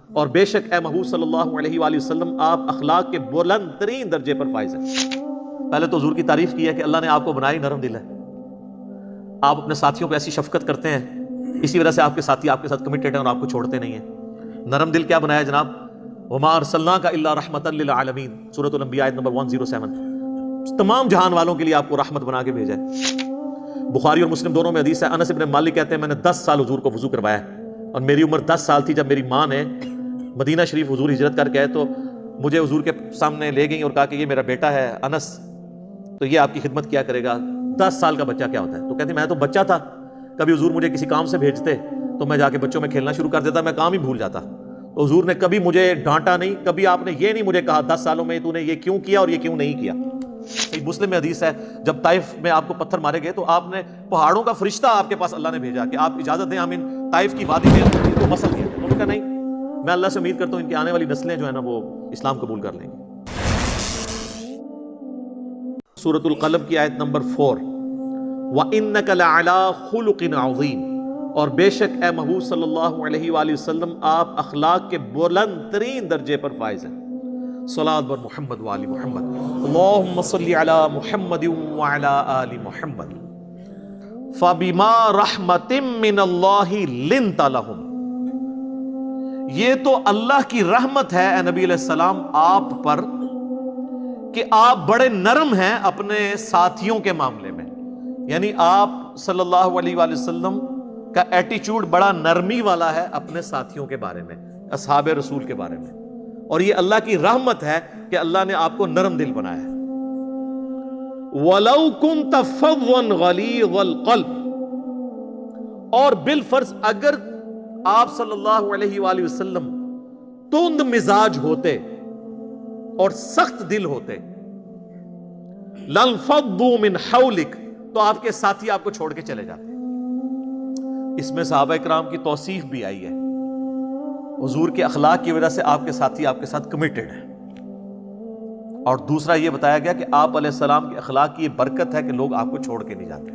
اور بے شک اے محبوب صلی اللہ علیہ وآلہ وسلم آپ اخلاق کے بلند ترین درجے پر فائز ہیں۔ پہلے تو حضور کی تعریف کی ہے کہ اللہ نے آپ کو بنائی نرم دل ہے، آپ اپنے ساتھیوں پہ ایسی شفقت کرتے ہیں، اسی وجہ سے آپ کے ساتھی آپ کے ساتھ کمیٹڈ ہیں اور آپ کو چھوڑتے نہیں ہیں۔ نرم دل کیا بنایا جناب؟ وما ارسلناک الا رحمتا للعالمین، سورۃ الانبیاء آیت نمبر 107، تمام جہان والوں کے لیے آپ کو رحمت بنا کے بھیجا ہے۔ بخاری اور مسلم دونوں میں حدیث ہے، انس بن مالک کہتے ہیں میں نے 10 سال حضور کو وضو کروایا ہے، اور میری عمر 10 سال تھی جب میری ماں نے مدینہ شریف حضور ہجرت کر کے آئے تو مجھے حضور کے سامنے لے گئیں اور کہا کہ یہ میرا بیٹا ہے انس، تو یہ آپ کی خدمت کیا کرے گا۔ 10 سال کا بچہ کیا ہوتا ہے؟ تو کہتے میں تو بچہ تھا، کبھی حضور مجھے کسی کام سے بھیجتے تو میں جا کے بچوں میں کھیلنا شروع کر دیتا، میں کام ہی بھول جاتا۔ تو حضور نے کبھی مجھے ڈانٹا نہیں، کبھی آپ نے یہ نہیں مجھے کہا 10 سالوں میں تو نے یہ کیوں کیا اور یہ کیوں نہیں کیا۔ صحیح مسلم میں حدیث ہے جب طائف میں آپ کو پتھر مارے گئے تو آپ نے پہاڑوں کا فرشتہ آپ کے پاس اللہ نے بھیجا کہ آپ اجازت دیں ہم ان طائف کی وادی میں ان کو مسل دیا۔ انہوں نے کہا نہیں، میں اللہ سے امید کرتا ہوں ان کی آنے والی نسلیں جو ہے نا وہ اسلام قبول کر لیں گے۔ سورۃ القلم کی آیت نمبر 4، وَإِنَّكَ لَعَلَىٰ خُلُقٍ عَظِيمٍ، اور بے شک اے محبوب صلی اللہ علیہ وآلہ وسلم آپ اخلاق کے بلند ترین درجے پر فائز ہیں۔ صلاۃ بر محمد وآل محمد، اللہم صلی علی محمد وعلی آل محمد، فَبِمَا رَحْمَةٍ مِّنَ اللَّهِ لِنْتَ لَهُمْ، یہ تو اللہ کی رحمت ہے اے نبی علیہ السلام آپ پر کہ آپ بڑے نرم ہیں اپنے ساتھیوں کے معاملے میں، یعنی آپ صلی اللہ علیہ وآلہ وسلم کا ایٹیچیوڈ بڑا نرمی والا ہے اپنے ساتھیوں کے بارے میں، اصحاب رسول کے بارے میں، اور یہ اللہ کی رحمت ہے کہ اللہ نے آپ کو نرم دل بنایا ہے۔ وَلَوْ كُنْتَ فَظًّا غَلِيظَ الْقَلْبِ، اور بالفرض اگر آپ صلی اللہ علیہ وآلہ وسلم تند مزاج ہوتے اور سخت دل ہوتے، لَانفَضُّوا مِنْ حَوْلِكَ، تو آپ کے ساتھی آپ کو چھوڑ کے چلے جاتے۔ اس میں صحابہ کرام کی توصیف بھی آئی ہے، حضور کے اخلاق کی وجہ سے آپ کے ساتھی آپ کے ساتھ کمیٹڈ ہیں، اور دوسرا یہ بتایا گیا کہ آپ علیہ السلام کے اخلاق کی یہ برکت ہے کہ لوگ آپ کو چھوڑ کے نہیں جاتے۔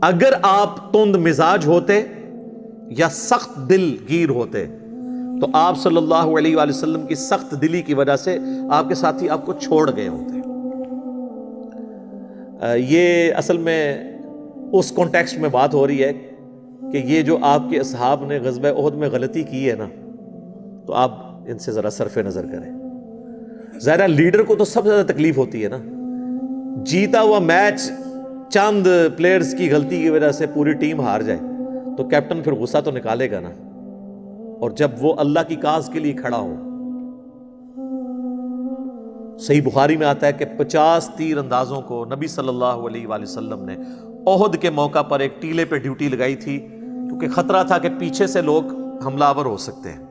اگر آپ تند مزاج ہوتے یا سخت دل گیر ہوتے تو آپ صلی اللہ علیہ وآلہ وسلم کی سخت دلی کی وجہ سے آپ کے ساتھی آپ کو چھوڑ گئے ہوتے۔ یہ اصل میں اس کانٹیکسٹ میں بات ہو رہی ہے کہ یہ جو آپ کے اصحاب نے غزوہ احد میں غلطی کی ہے نا، تو آپ ان سے ذرا صرف نظر کریں۔ ظاہر لیڈر کو تو سب سے زیادہ تکلیف ہوتی ہے نا، جیتا ہوا میچ چند پلیئرز کی غلطی کی وجہ سے پوری ٹیم ہار جائے تو کیپٹن پھر غصہ تو نکالے گا نا، اور جب وہ اللہ کی کاز کے لیے کھڑا ہو۔ صحیح بخاری میں آتا ہے کہ 50 تیر اندازوں کو نبی صلی اللہ علیہ وآلہ وسلم نے احد کے موقع پر ایک ٹیلے پہ ڈیوٹی لگائی تھی، کیونکہ خطرہ تھا کہ پیچھے سے لوگ حملہ آور ہو سکتے ہیں،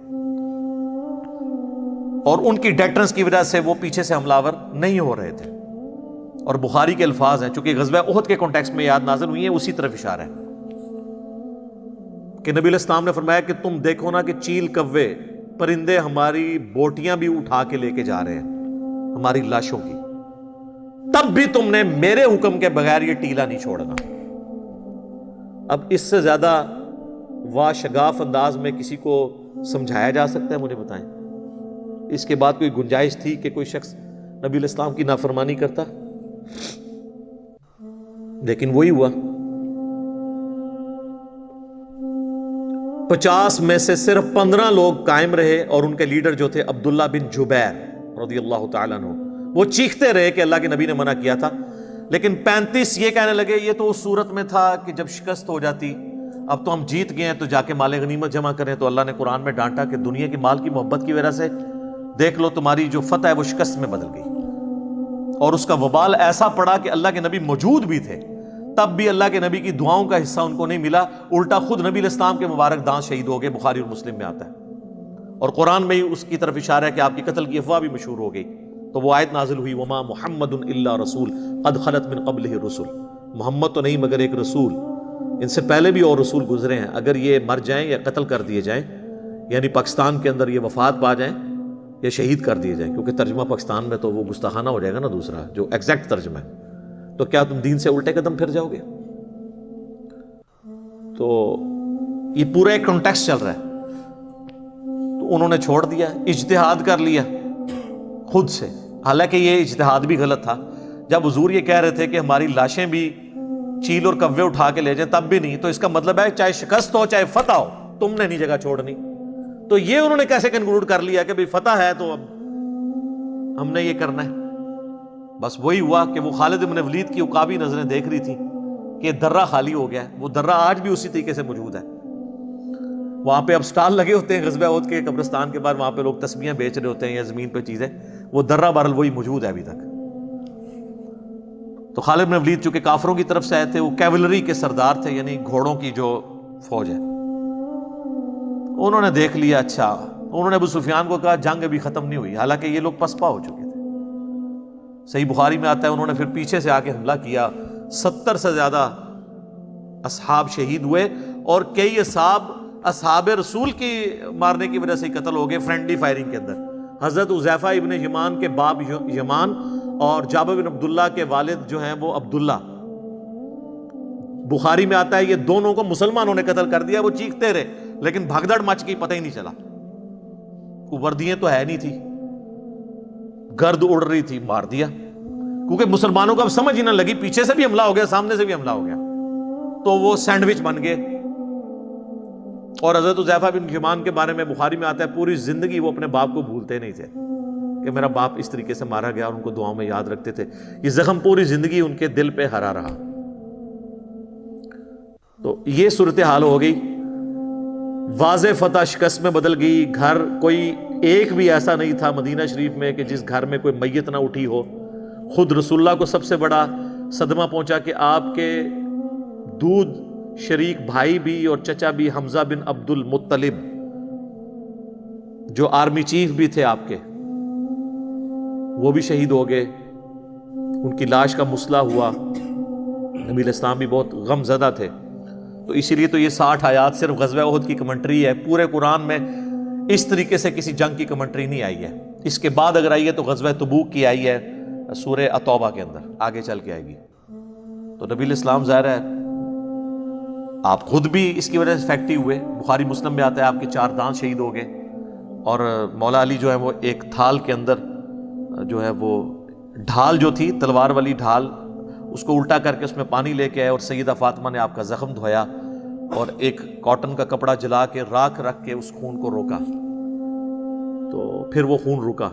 اور ان کی ڈیٹرنس کی وجہ سے وہ پیچھے سے حملہ آور نہیں ہو رہے تھے۔ اور بخاری کے الفاظ ہیں، چونکہ غزوہ احد کے کانٹیکسٹ میں یاد نازل ہوئی ہیں، اسی طرف اشارہ ہے کہ نبی علیہ السلام نے فرمایا کہ تم دیکھو نا کہ چیل کوے پرندے ہماری بوٹیاں بھی اٹھا کے لے کے جا رہے ہیں ہماری لاشوں کی، تب بھی تم نے میرے حکم کے بغیر یہ ٹیلا نہیں چھوڑنا۔ اب اس سے زیادہ واشگاف انداز میں کسی کو سمجھایا جا سکتا ہے؟ مجھے بتائیں، اس کے بعد کوئی گنجائش تھی کہ کوئی شخص نبی علیہ السلام کی نافرمانی کرتا؟ لیکن وہی ہوا۔ 50 میں سے صرف 15 لوگ قائم رہے، اور ان کے لیڈر جو تھے عبداللہ بن جبیر رضی اللہ تعالیٰ عنہ، وہ چیختے رہے کہ اللہ کے نبی نے منع کیا تھا، لیکن 35 یہ کہنے لگے یہ تو اس صورت میں تھا کہ جب شکست ہو جاتی، اب تو ہم جیت گئے ہیں تو جا کے مال غنیمت جمع کریں۔ تو اللہ نے قرآن میں ڈانٹا کہ دنیا کی مال کی محبت کی وجہ سے دیکھ لو تمہاری جو فتح ہے وہ شکست میں بدل گئی، اور اس کا وبال ایسا پڑا کہ اللہ کے نبی موجود بھی تھے تب بھی اللہ کے نبی کی دعاؤں کا حصہ ان کو نہیں ملا، الٹا خود نبی علیہ السلام کے مبارک دانت شہید ہو گئے، بخاری اور مسلم میں آتا ہے، اور قرآن میں ہی اس کی طرف اشارہ ہے کہ آپ کی قتل کی افواہ بھی مشہور ہو گئی۔ تو وہ آیت نازل ہوئی، وما محمد الا رسول قد خلت من قبلہ الرسل، محمد تو نہیں مگر ایک رسول، ان سے پہلے بھی اور رسول گزرے ہیں، اگر یہ مر جائیں یا قتل کر دیے جائیں، یعنی پاکستان کے اندر یہ وفات پا جائیں یا شہید کر دیے جائیں، کیونکہ ترجمہ پاکستان میں تو وہ گستاخانہ ہو جائے گا نا دوسرا جو ایگزیکٹ ترجمہ ہے، تو کیا تم دین سے الٹے قدم پھر جاؤ گے؟ تو یہ پورا ایک کانٹیکسٹ چل رہا ہے۔ تو انہوں نے چھوڑ دیا، اجتہاد کر لیا خود سے، حالانکہ یہ اجتہاد بھی غلط تھا۔ جب حضور یہ کہہ رہے تھے کہ ہماری لاشیں بھی چیل اور کوے اٹھا کے لے جائیں تب بھی نہیں، تو اس کا مطلب ہے چاہے شکست ہو چاہے فتح ہو تم نے نہیں جگہ چھوڑنی۔ تو یہ انہوں نے کیسے کنکلوڈ کر لیا کہ بھئی فتح ہے تو اب ہم نے یہ کرنا ہے؟ بس وہی ہوا کہ وہ خالد بن ولید کی عقابی نظریں دیکھ رہی تھی کہ درہ خالی ہو گیا ہے، وہ درہ آج بھی اسی طریقے سے موجود ہے۔ وہاں پہ اب سٹال لگے ہوتے ہیں غزوہ احد کے قبرستان کے بعد، وہاں پہ لوگ تسبیحیں بیچ رہے ہوتے ہیں یا زمین پہ چیزیں، وہ درہ بہرحال وہی موجود ہے ابھی تک۔ تو خالد بن ولید چونکہ کافروں کی طرف سے آئے تھے، وہ کیولری کے سردار تھے، یعنی گھوڑوں کی جو فوج ہے، انہوں نے دیکھ لیا، اچھا انہوں نے ابو سفیان کو کہا جنگ ابھی ختم نہیں ہوئی، حالانکہ یہ لوگ پسپا ہو چکے تھے۔ صحیح بخاری میں آتا ہے انہوں نے پھر پیچھے سے آ کے حملہ کیا، 70 سے زیادہ اصحاب شہید ہوئے، اور کئی اصحاب رسول کی مارنے کی وجہ سے قتل ہو گئے فرینڈلی فائرنگ کے اندر۔ حضرت حذیفہ ابن یمان کے باپ یمان اور جابر بن عبداللہ کے والد جو ہیں وہ عبداللہ، بخاری میں آتا ہے یہ دونوں کو مسلمانوں نے قتل کر دیا۔ وہ چیختے رہے لیکن بھگدڑ مچ گئی، پتہ ہی نہیں چلا، وردیاں تو ہے نہیں تھی، گرد اڑ رہی تھی، مار دیا، کیونکہ مسلمانوں کو اب سمجھ ہی نہ لگی، پیچھے سے بھی حملہ ہو گیا سامنے سے بھی حملہ ہو گیا، تو وہ سینڈوچ بن گئے۔ اور حضرت حذیفہ بن یمان کے بارے میں بخاری میں آتا ہے پوری زندگی وہ اپنے باپ کو بھولتے نہیں تھے کہ میرا باپ اس طریقے سے مارا گیا، اور ان کو دعاؤں میں یاد رکھتے تھے۔ یہ زخم پوری زندگی ان کے دل پہ ہرا رہا۔ تو یہ صورتحال ہو گئی، واضح فتح شکست میں بدل گئی۔ گھر کوئی ایک بھی ایسا نہیں تھا مدینہ شریف میں کہ جس گھر میں کوئی میت نہ اٹھی ہو۔ خود رسول اللہ کو سب سے بڑا صدمہ پہنچا کہ آپ کے دودھ شریک بھائی بھی اور چچا بھی حمزہ بن عبد المطلب جو آرمی چیف بھی تھے آپ کے، وہ بھی شہید ہو گئے، ان کی لاش کا مسئلہ ہوا۔ نبی علیہ السلام بھی بہت غم زدہ تھے۔ تو اسی لیے تو یہ 60 آیات صرف غزوہ احد کی کمنٹری ہے، پورے قرآن میں اس طریقے سے کسی جنگ کی کمنٹری نہیں آئی ہے۔ اس کے بعد اگر آئی ہے تو غزوہ تبوک کی آئی ہے سورہ التوبہ کے اندر، آگے چل کے آئے گی۔ تو نبی علیہ السلام ظاہر ہے آپ خود بھی اس کی وجہ سے افیکٹو ہوئے۔ بخاری مسلم میں آتا ہے آپ کے 4 دانت شہید ہو گئے، اور مولا علی جو ہے وہ ایک تھال کے اندر جو ہے وہ ڈھال جو تھی تلوار والی ڈھال، اس کو الٹا کر کے اس میں پانی لے کے آئے، اور سیدہ فاطمہ نے آپ کا زخم دھویا اور ایک کاٹن کا کپڑا جلا کے راکھ رکھ کے اس خون کو روکا، تو پھر وہ خون رکا۔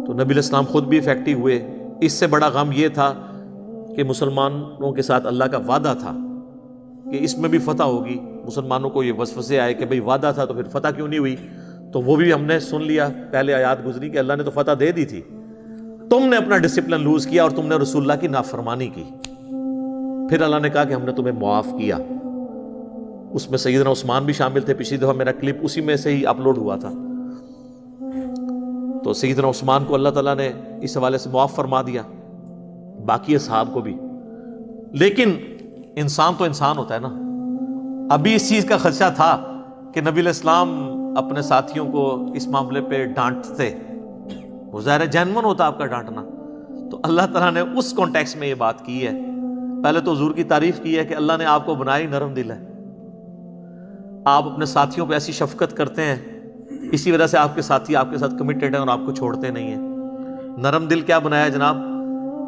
تو نبی علیہ السلام خود بھی افیکٹو ہوئے۔ اس سے بڑا غم یہ تھا کہ مسلمانوں کے ساتھ اللہ کا وعدہ تھا کہ اس میں بھی فتح ہوگی۔ مسلمانوں کو یہ وسوسے آئے کہ بھئی وعدہ تھا تو پھر فتح کیوں نہیں ہوئی؟ تو وہ بھی ہم نے سن لیا، پہلے آیات گزری کہ اللہ نے تو فتح دے دی تھی، تم نے اپنا ڈسپلن لوز کیا اور تم نے رسول اللہ کی نافرمانی کی۔ پھر اللہ نے کہا کہ ہم نے تمہیں معاف کیا۔ اس میں سیدنا عثمان بھی شامل تھے، پچھلی دفعہ میرا کلپ اسی میں سے ہی اپلوڈ ہوا تھا۔ تو سیدنا عثمان کو اللہ تعالیٰ نے اس حوالے سے معاف فرما دیا، باقی اصحاب کو بھی۔ لیکن انسان تو انسان ہوتا ہے نا، ابھی اس چیز کا خدشہ تھا کہ نبی علیہ السلام اپنے ساتھیوں کو اس معاملے پہ ڈانٹتے، وہ ظاہر جینون ہوتا آپ کا ڈانٹنا۔ تو اللہ تعالیٰ نے اس کانٹیکس میں یہ بات کی ہے۔ پہلے تو حضور کی تعریف کی ہے کہ اللہ نے آپ کو بنایا ہی نرم دل ہے، آپ اپنے ساتھیوں پہ ایسی شفقت کرتے ہیں، اسی وجہ سے آپ کے ساتھی آپ کے ساتھ کمیٹڈ ہیں اور آپ کو چھوڑتے نہیں ہیں۔ نرم دل کیا بنایا جناب؟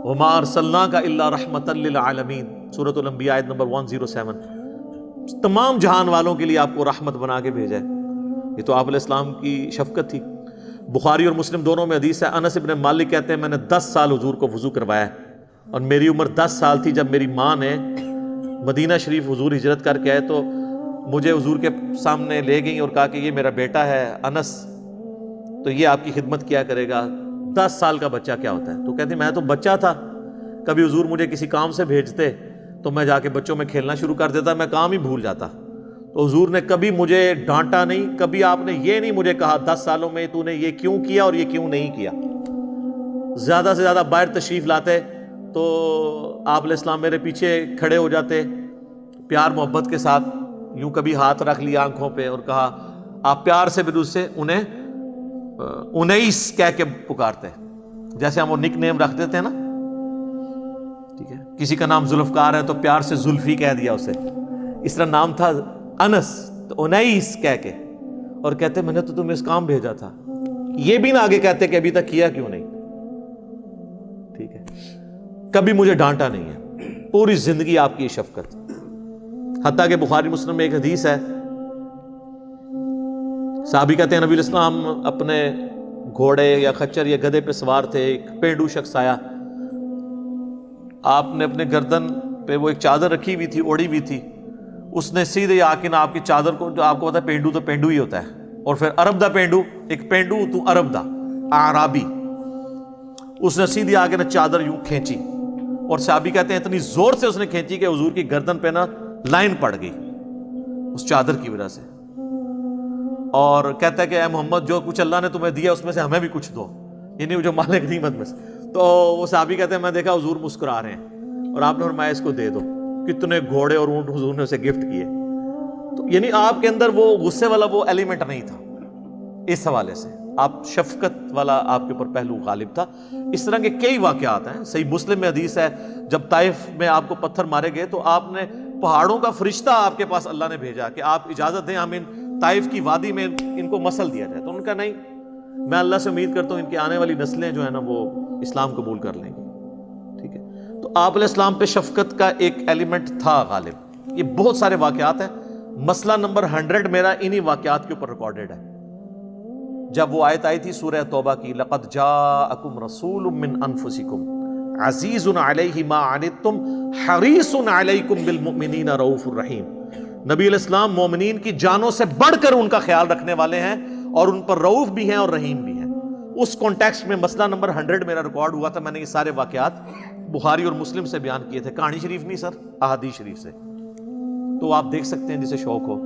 وَمَا أَرْسَلْنَاكَ إِلَّا رَحْمَةً لِّلْعَالَمِينَ، سورۃ الانبیاء آیت نمبر 107۔ تمام جہان والوں کے لیے آپ کو رحمت بنا کے بھیجا ہے۔ یہ تو آپ علیہ السلام کی شفقت تھی۔ بخاری اور مسلم دونوں میں حدیث ہے، انس ابن مالک کہتے ہیں میں نے 10 سال حضور کو وضو کروایا ہے، اور میری عمر 10 سال تھی جب میری ماں نے مدینہ شریف حضور ہجرت کر کے آئے تو مجھے حضور کے سامنے لے گئیں اور کہا کہ یہ میرا بیٹا ہے انس، تو یہ آپ کی خدمت کیا کرے گا۔ 10 سال کا بچہ کیا ہوتا ہے؟ تو کہتے ہیں میں تو بچہ تھا، کبھی حضور مجھے کسی کام سے بھیجتے تو میں جا کے بچوں میں کھیلنا شروع کر دیتا، میں کام ہی بھول جاتا۔ تو حضور نے کبھی مجھے ڈانٹا نہیں، کبھی آپ نے یہ نہیں مجھے کہا 10 سالوں میں تو نے یہ کیوں کیا اور یہ کیوں نہیں کیا۔ زیادہ سے زیادہ باہر تشریف لاتے تو آپ علیہ السلام میرے پیچھے کھڑے ہو جاتے، پیار محبت کے ساتھ یوں کبھی ہاتھ رکھ لیا آنکھوں پہ اور کہا، آپ پیار سے بھی سے انہیں انیس کہہ کے پکارتے، جیسے ہم وہ نک نیم رکھ دیتے ہیں نا، ٹھیک ہے، کسی کا نام ذوالفقار ہے تو پیار سے زلفی کہہ دیا اسے، اس طرح نام تھا انس تو انیس کہہ کے، اور کہتے میں نے تو تمہیں اس کام بھیجا تھا. یہ بھی نہ آگے کہتے کہ ابھی تک کیا کیوں نہیں. ٹھیک ہے, کبھی مجھے ڈانٹا نہیں ہے, پوری زندگی آپ کی شفقت. حتیٰ کہ بخاری مسلم میں ایک حدیث ہے, صحابی کہتے ہیں نبی علیہ السلام اپنے گھوڑے یا خچر یا گدھے پہ سوار تھے, ایک پینڈو شخص آیا, آپ نے اپنے گردن پہ وہ ایک چادر رکھی ہوئی تھی, اوڑی ہوئی تھی, اس نے سیدھے آ کے نہ آپ کی چادر کو, جو آپ کو پتا ہے پینڈو تو پینڈو ہی ہوتا ہے, اور پھر عرب دا پینڈو, ایک پینڈو تو عرب دا اعرابی, اس نے سیدھی آ کے نہ چادر یوں کھینچی, اور صحابی کہتے ہیں اتنی زور سے اس نے کھینچی کہ حضور کی گردن پہ نا لائن پڑ گئی اس چادر کی وجہ سے. اور کہتا ہے کہ اے محمد جو کچھ اللہ نے تمہیں دیا اس میں سے ہمیں بھی کچھ دو, یعنی جو مالک غنیمت میں سے. تو وہ صحابی کہتے ہیں میں دیکھا حضور مسکرا رہے ہیں اور آپ نے فرمایا اس کو دے دو. کتنے گھوڑے اور اونٹ حضور نے اسے گفٹ کیے. تو یعنی آپ کے اندر وہ غصے والا وہ ایلیمنٹ نہیں تھا. اس حوالے سے آپ شفقت والا آپ کے اوپر پہلو غالب تھا. اس طرح کے کئی واقعات ہیں. صحیح مسلم میں حدیث ہے جب طائف میں آپ کو پتھر مارے گئے تو آپ نے پہاڑوں کا فرشتہ آپ کے پاس اللہ نے بھیجا کہ آپ اجازت دیں ہم ان طائف کی وادی میں ان کو مسل دیا جائے. تو ان کا نہیں, میں اللہ سے امید کرتا ہوں ان کی آنے والی نسلیں جو ہے نا وہ اسلام قبول کر لیں گی. ٹھیک ہے, تو آپ علیہ السلام پہ شفقت کا ایک ایلیمنٹ تھا غالب. یہ بہت سارے واقعات ہیں. مسئلہ نمبر 100 میرا انہی واقعات کے اوپر ریکارڈڈ ہے. جب وہ آیت آئی تھی سورہ توبہ کی, لقد جاءکم رسول من انفسکم عزیز علیہ ما عنتم حریص علیکم بالمؤمنین رؤوف الرحیم. نبی علیہ السلام مومنین کی جانوں سے بڑھ کر ان کا خیال رکھنے والے ہیں اور ان پر رؤوف بھی ہیں اور رحیم بھی ہیں. اس کانٹیکسٹ میں مسئلہ نمبر 100 میرا ریکارڈ ہوا تھا. میں نے یہ سارے واقعات بخاری اور مسلم سے بیان کیے تھے, کہانی شریف نہیں سر, احادیث شریف سے. تو آپ دیکھ سکتے ہیں جسے شوق ہو.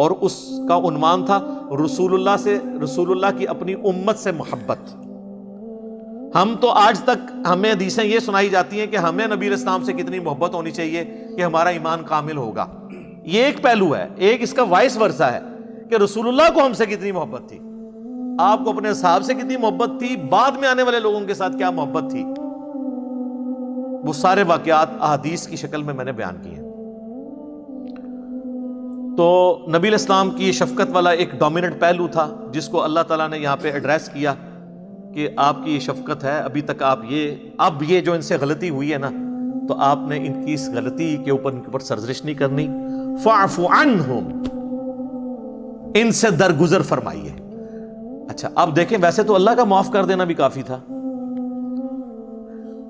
اور اس کا عنوان تھا رسول اللہ کی اپنی امت سے محبت. ہم تو آج تک ہمیں حدیثیں یہ سنائی جاتی ہیں کہ ہمیں نبی علیہ السلام سے کتنی محبت ہونی چاہیے کہ ہمارا ایمان کامل ہوگا. یہ ایک پہلو ہے. ایک اس کا وائس ورثہ ہے کہ رسول اللہ کو ہم سے کتنی محبت تھی, آپ کو اپنے اصحاب سے کتنی محبت تھی, بعد میں آنے والے لوگوں کے ساتھ کیا محبت تھی. وہ سارے واقعات احادیث کی شکل میں نے بیان کیے ہیں. تو نبی علیہ السلام کی شفقت والا ایک ڈومیننٹ پہلو تھا جس کو اللہ تعالیٰ نے یہاں پہ ایڈریس کیا کہ آپ کی یہ شفقت ہے. ابھی تک آپ اب یہ جو ان سے غلطی ہوئی ہے نا, تو آپ نے ان کی اس غلطی کے اوپر سرزنش نہیں کرنی. فاعف عنہم, ان سے درگزر فرمائیے. اچھا اب دیکھیں, ویسے تو اللہ کا معاف کر دینا بھی کافی تھا.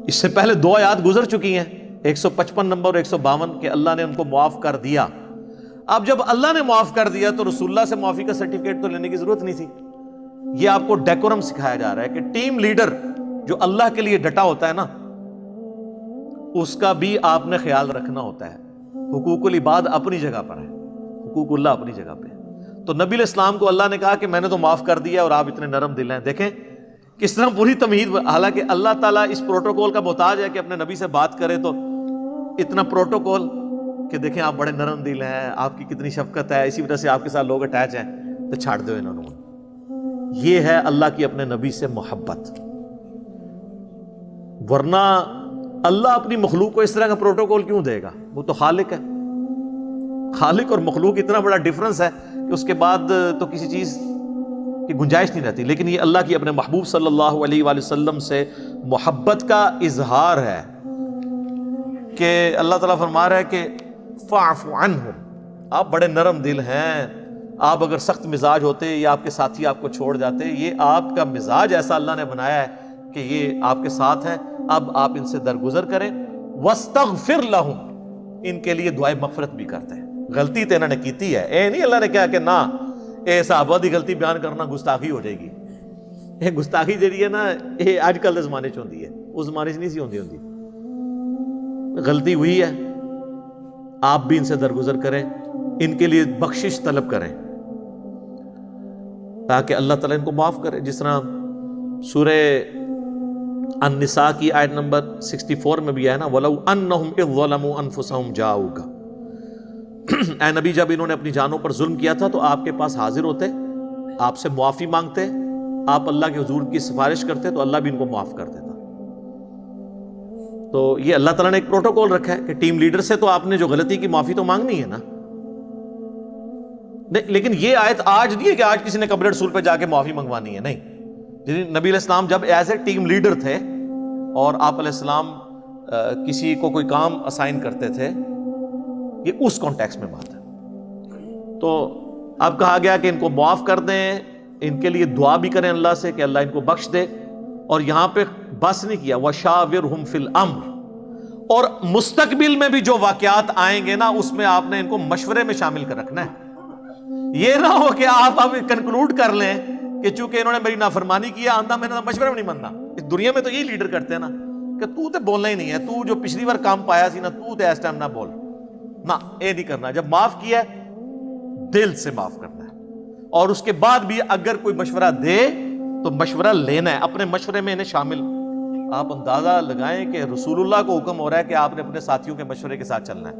اس سے پہلے 2 آیات گزر چکی ہیں, 155 نمبر اور 152, کہ اللہ نے ان کو معاف کر دیا. اب جب اللہ نے معاف کر دیا تو رسول اللہ سے معافی کا سرٹیفکیٹ تو لینے کی ضرورت نہیں تھی. یہ آپ کو ڈیکورم سکھایا جا رہا ہے کہ ٹیم لیڈر جو اللہ کے لیے ڈٹا ہوتا ہے نا, اس کا بھی آپ نے خیال رکھنا ہوتا ہے. حقوق العباد اپنی جگہ پر ہے, حقوق اللہ اپنی جگہ پہ ہے. تو نبی علیہ السلام کو اللہ نے کہا کہ میں نے تو معاف کر دیا اور آپ اتنے نرم دل ہیں. دیکھیں کس طرح پوری تمہید, حالانکہ اللہ تعالیٰ اس پروٹوکول کا محتاج ہے کہ اپنے نبی سے بات کرے, تو اتنا پروٹوکول کہ دیکھیں آپ بڑے نرم دل ہیں, آپ کی کتنی شفقت ہے, اسی وجہ سے آپ کے ساتھ لوگ اٹیچ ہیں, تو چھاڑ دو انہوں نے. یہ ہے اللہ کی اپنے نبی سے محبت. ورنہ اللہ اپنی مخلوق کو اس طرح کا پروٹوکول کیوں دے گا؟ وہ تو خالق ہے. خالق اور مخلوق اتنا بڑا ڈفرنس ہے کہ اس کے بعد تو کسی چیز کی گنجائش نہیں رہتی. لیکن یہ اللہ کی اپنے محبوب صلی اللہ علیہ وآلہ وسلم سے محبت کا اظہار ہے کہ اللہ تعالیٰ فرما رہا ہے کہ فاعف عنہم, آپ بڑے نرم دل ہیں. آپ اگر سخت مزاج ہوتے یا آپ کے ساتھی آپ کو چھوڑ جاتے, یہ آپ کا مزاج ایسا اللہ نے بنایا ہے کہ یہ آپ کے ساتھ ہیں. اب آپ ان سے درگزر کریں. واستغفر لہم, ان کے لیے دعائے مغفرت بھی کرتے ہیں. غلطی تو انہوں نے کیتی ہے, اے نہیں اللہ نے کہا کہ نہ اے صحابہ دی غلطی بیان کرنا گستاخی ہو جائے گی. یہ گستاخی جڑی ہے نا, یہ آج کل کے زمانے چ ہوندی ہے, اس زمانے چ نہیں سی ہوندی. غلطی ہوئی ہے, آپ بھی ان سے درگزر کریں, ان کے لیے بخشش طلب کریں تاکہ اللہ تعالیٰ ان کو معاف کرے. جس طرح سورہ النساء کی آیت نمبر 64 میں بھی ہے نا, وَلَوْ أَنَّهُمْ إِذْ ظَلَمُوا أَنفُسَهُمْ جَاءُوكَ. اے نبی جب انہوں نے اپنی جانوں پر ظلم کیا تھا تو آپ کے پاس حاضر ہوتے, آپ سے معافی مانگتے, آپ اللہ کے حضور کی سفارش کرتے, تو اللہ بھی ان کو معاف کر دیتا. تو یہ اللہ تعالیٰ نے ایک پروٹوکول رکھا ہے کہ ٹیم لیڈر سے تو آپ نے جو غلطی کی معافی تو مانگنی ہے نا. لیکن یہ آیت آج نہیں ہے کہ آج کسی نے قبر رسول پہ جا کے معافی منگوانی ہے، نہیں. نبی علیہ السلام جب ایز اے ٹیم لیڈر تھے اور آپ علیہ السلام کسی کو کوئی کام اسائن کرتے تھے، یہ اس کانٹیکس میں بات ہے. تو اب کہا گیا کہ ان کو معاف کر دیں، ان کے لیے دعا بھی کریں اللہ سے کہ اللہ ان کو بخش دے. اور یہاں پہ بس نہیں کیا وَشَاوِرْهُمْ فِي الْأَمْرِ، اور مستقبل میں بھی جو واقعات آئیں گے نا اس میں آپ نے ان کو مشورے میں شامل کر رکھنا ہے. یہ نہ ہو کہ آپ اب کنکلوڈ کر لیں کہ چونکہ انہوں نے میری نافرمانی کیا آندہ میں نے مشورے میں نہیں ماننا. اس دنیا میں تو یہی لیڈر کرتے ہیں نا کہ تو تے بولنا ہی نہیں ہے، تو جو پچھلی بار کام پایا سی نا تو تے اس ٹائم نہ بول. نہ، یہ نہیں کرنا. جب معاف کیا ہے دل سے معاف کرنا ہے، اور اس کے بعد بھی اگر کوئی مشورہ دے تو مشورہ لینا ہے، اپنے مشورے میں انہیں شامل. آپ اندازہ لگائیں کہ رسول اللہ کو حکم ہو رہا ہے کہ آپ نے اپنے ساتھیوں کے مشورے کے ساتھ چلنا ہے.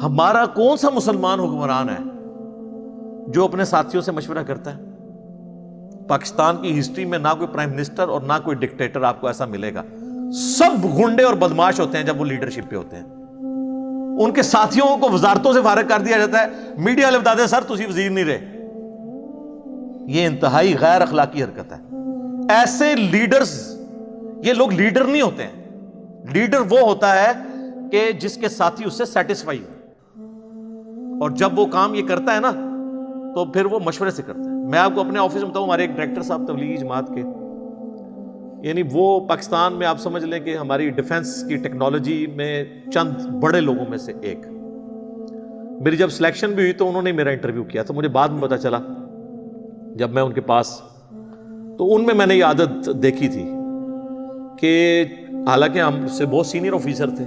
ہمارا کون سا مسلمان حکمران ہے جو اپنے ساتھیوں سے مشورہ کرتا ہے؟ پاکستان کی ہسٹری میں نہ کوئی پرائم منسٹر اور نہ کوئی ڈکٹیٹر آپ کو ایسا ملے گا. سب گنڈے اور بدماش ہوتے ہیں جب وہ لیڈرشپ پہ ہوتے ہیں. ان کے ساتھیوں کو وزارتوں سے فارغ کر دیا جاتا ہے، میڈیا والے بتاتے ہیں سر تسی وزیر نہیں رہے. یہ انتہائی غیر اخلاقی حرکت ہے. ایسے لیڈرز، یہ لوگ لیڈر نہیں ہوتے ہیں. لیڈر وہ ہوتا ہے کہ جس کے ساتھی اس سے سیٹسفائی ہو، اور جب وہ کام یہ کرتا ہے نا تو پھر وہ مشورے سے کرتا ہے. میں آپ کو اپنے آفس میں بتاؤں، ہمارے ایک ڈائریکٹر صاحب تبلیغی جماعت کے، یعنی وہ پاکستان میں آپ سمجھ لیں کہ ہماری ڈیفنس کی ٹیکنالوجی میں چند بڑے لوگوں میں سے ایک. میری جب سلیکشن بھی ہوئی تو انہوں نے میرا انٹرویو کیا، تو مجھے بعد میں پتا چلا جب میں ان کے پاس، تو ان میں نے یہ عادت دیکھی تھی کہ حالانکہ ہم سے بہت سینئر آفیسر تھے،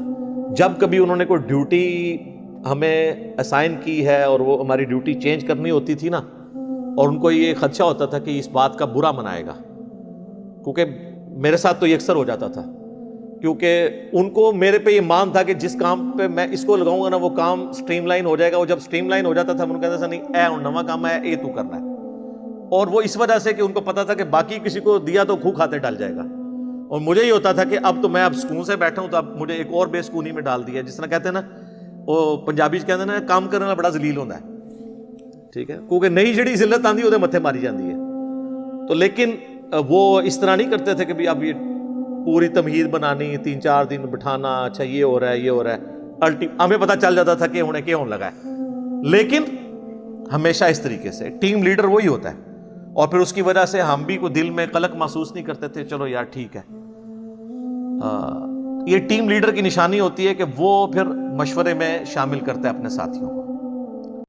جب کبھی انہوں نے کوئی ڈیوٹی ہمیں اسائن کی ہے اور وہ ہماری ڈیوٹی چینج کرنی ہوتی تھی نا، اور ان کو یہ خدشہ ہوتا تھا کہ اس بات کا برا منائے گا، کیونکہ میرے ساتھ تو یہ اکثر ہو جاتا تھا، کیونکہ ان کو میرے پہ یہ مان تھا کہ جس کام پہ میں اس کو لگاؤں گا نا وہ کام سٹریم لائن ہو جائے گا. وہ جب سٹریم لائن ہو جاتا تھا ان کہتا تھا نہیں اے نواں کام ہے اے تو کرنا ہے. اور وہ اس وجہ سے کہ ان کو پتا تھا کہ باقی کسی کو دیا تو کھو کھاتے ڈال جائے گا. اور مجھے یہ ہوتا تھا کہ اب تو میں اب سکون سے بیٹھا ہوں، تو اب مجھے ایک اور بے سکونی میں ڈال دیا. جس طرح کہتے ہیں نا، وہ پنجابی کہتے ہیں نا کام کرنا بڑا ذلیل ہوتا ہے، ٹھیک ہے، کیونکہ نئی جڑی ذلت آندی وہ متھے ماری جاتی ہے. تو لیکن وہ اس طرح نہیں کرتے تھے کہ بھی اب یہ پوری تمہید بنانی، 3-4 دن بٹھانا، اچھا یہ ہو رہا ہے یہ ہو رہا ہے. ہمیں پتہ چل جاتا تھا کہ انہیں کیا ہونے لگا ہے. لیکن ہمیشہ اس طریقے سے ٹیم لیڈر وہی ہوتا ہے. اور پھر اس کی وجہ سے ہم بھی کوئی دل میں قلق محسوس نہیں کرتے تھے، چلو یار ٹھیک ہے. یہ ٹیم لیڈر کی نشانی ہوتی ہے کہ وہ پھر مشورے میں شامل کرتا ہے اپنے ساتھیوں کو.